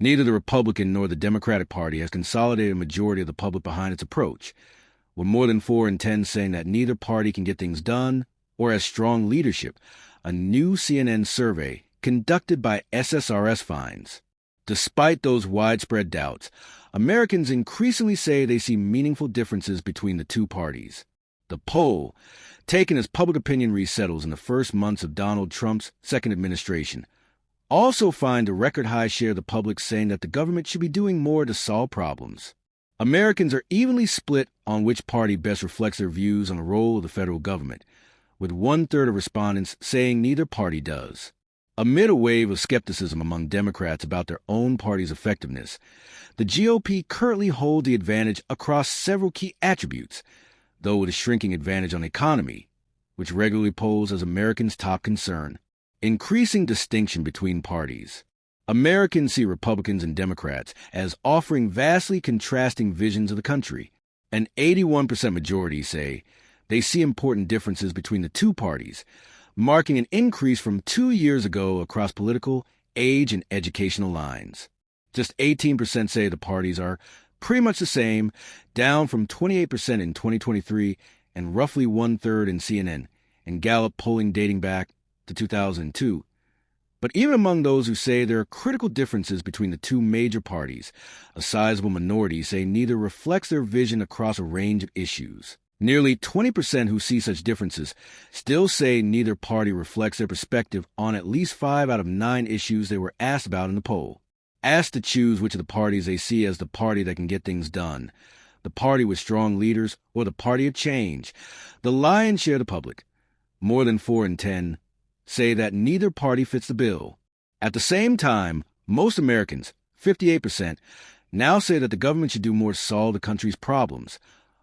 Neither the Republican nor the Democratic Party has consolidated a majority of the public behind its approach, with more than 4 in 10 saying that neither party can get things done or has strong leadership, a new CNN survey conducted by SSRS finds. Despite those widespread doubts, Americans increasingly say they see meaningful differences between the two parties. The poll, taken as public opinion resettles in the first months of Donald Trump's second administration, also find a record-high share of the public saying that the government should be doing more to solve problems. Americans are evenly split on which party best reflects their views on the role of the federal government, with 1/3 of respondents saying neither party does. Amid a wave of skepticism among Democrats about their own party's effectiveness, the GOP currently hold the advantage across several key attributes, though with a shrinking advantage on the economy, which regularly polls as Americans' top concern. Increasing distinction between parties. Americans see Republicans and Democrats as offering vastly contrasting visions of the country. An 81% majority say they see important differences between the two parties, marking an increase from 2 years ago across political, age, and educational lines. Just 18% say the parties are pretty much the same, down from 28% in 2023 and roughly 1/3 in CNN and Gallup polling dating back to 2002. But even among those who say there are critical differences between the two major parties, a sizable minority say neither reflects their vision across a range of issues. Nearly 20% who see such differences still say neither party reflects their perspective on at least 5 out of 9 issues they were asked about in the poll. Asked to choose which of the parties they see as the party that can get things done, the party with strong leaders or the party of change, the lion's share of the public, more than 4 in 10, say that neither party fits the bill. At the same time, most Americans, 58%, now say that the government should do more to solve the country's problems,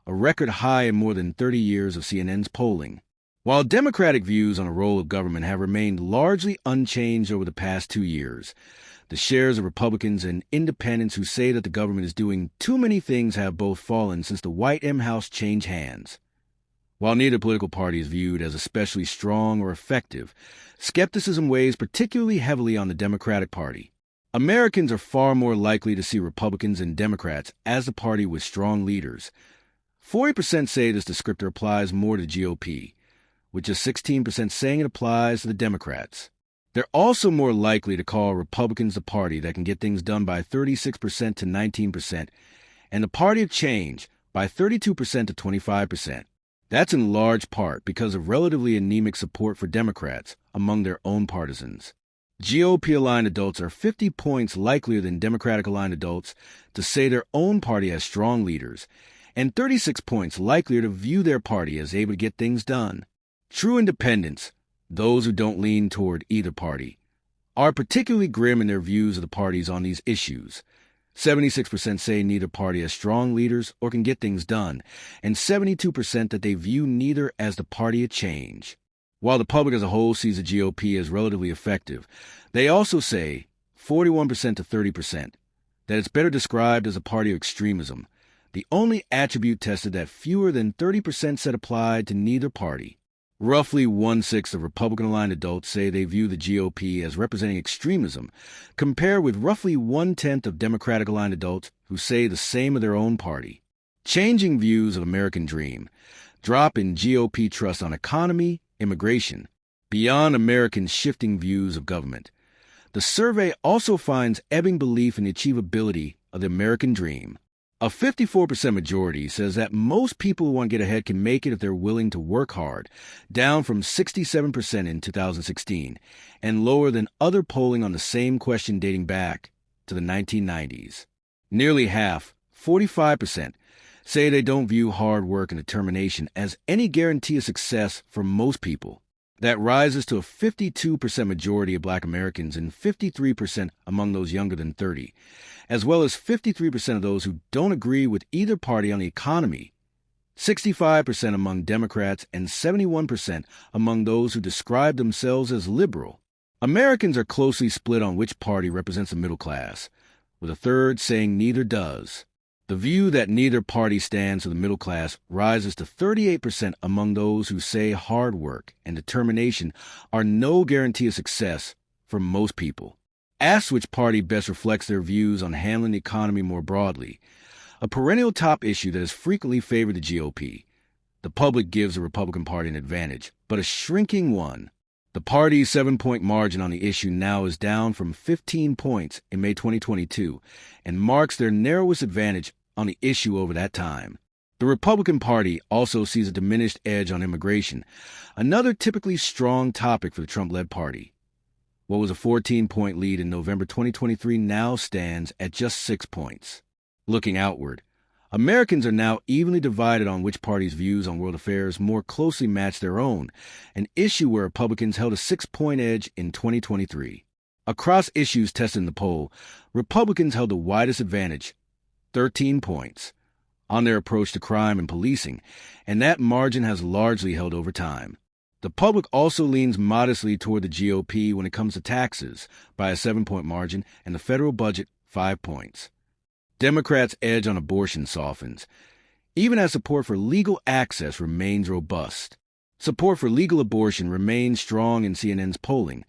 a record high in more than 30 years of CNN's polling. While Democratic views on the role of government have remained largely unchanged over the past 2 years, the shares of Republicans and independents who say that the government is doing too many things have both fallen since the White House changed hands. While neither political party is viewed as especially strong or effective, skepticism weighs particularly heavily on the Democratic Party. Americans are far more likely to see Republicans and Democrats as the party with strong leaders. 40% say this descriptor applies more to the GOP, with just 16% saying it applies to the Democrats. They're also more likely to call Republicans the party that can get things done by 36% to 19%, and the party of change by 32% to 25%. That's in large part because of relatively anemic support for Democrats among their own partisans. GOP-aligned adults are 50 points likelier than Democratic-aligned adults to say their own party has strong leaders, and 36 points likelier to view their party as able to get things done. True independents, those who don't lean toward either party, are particularly grim in their views of the parties on these issues. 76% say neither party has strong leaders or can get things done, and 72% that they view neither as the party of change. While the public as a whole sees the GOP as relatively effective, they also say, 41% to 30%, that it's better described as a party of extremism, the only attribute tested that fewer than 30% said applied to neither party. Roughly 1/6 of Republican-aligned adults say they view the GOP as representing extremism, compared with roughly 1/10 of Democratic-aligned adults who say the same of their own party. Changing views of American dream, drop in GOP trust on economy, immigration, beyond Americans' shifting views of government. The survey also finds ebbing belief in the achievability of the American dream. A 54% majority says that most people who want to get ahead can make it if they're willing to work hard, down from 67% in 2016, and lower than other polling on the same question dating back to the 1990s. Nearly half, 45%, say they don't view hard work and determination as any guarantee of success for most people. That rises to a 52% majority of Black Americans and 53% among those younger than 30, as well as 53% of those who don't agree with either party on the economy, 65% among Democrats, and 71% among those who describe themselves as liberal. Americans are closely split on which party represents the middle class, with a third saying neither does. The view that neither party stands for the middle class rises to 38% among those who say hard work and determination are no guarantee of success for most people. Asked which party best reflects their views on handling the economy more broadly, a perennial top issue that has frequently favored the GOP, the public gives the Republican Party an advantage, but a shrinking one. The party's 7-point margin on the issue now is down from 15 points in May 2022 and marks their narrowest advantage on the issue over that time. The Republican Party also sees a diminished edge on immigration, another typically strong topic for the Trump-led party. What was a 14-point lead in November 2023 now stands at just 6 points. Looking outward, Americans are now evenly divided on which party's views on world affairs more closely match their own, an issue where Republicans held a 6-point edge in 2023. Across issues tested in the poll, Republicans held the widest advantage, 13 points, on their approach to crime and policing, and that margin has largely held over time. The public also leans modestly toward the GOP when it comes to taxes, by a 7-point margin, and the federal budget, 5 points. Democrats' edge on abortion softens, even as support for legal access remains robust. Support for legal abortion remains strong in CNN's polling,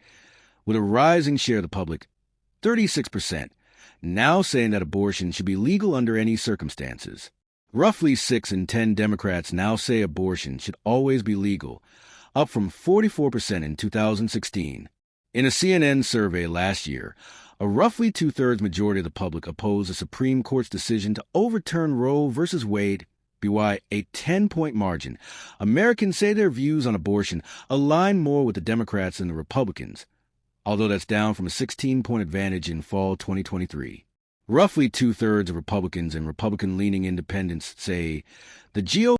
with a rising share of the public, 36%, now saying that abortion should be legal under any circumstances. Roughly 6 in 10 Democrats now say abortion should always be legal, up from 44% in 2016. In a CNN survey last year, a roughly two-thirds majority of the public opposed the Supreme Court's decision to overturn Roe v. Wade, by a 10-point margin. Americans say their views on abortion align more with the Democrats than the Republicans, although that's down from a 16-point advantage in fall 2023. Roughly two-thirds of Republicans and Republican-leaning independents say the GOP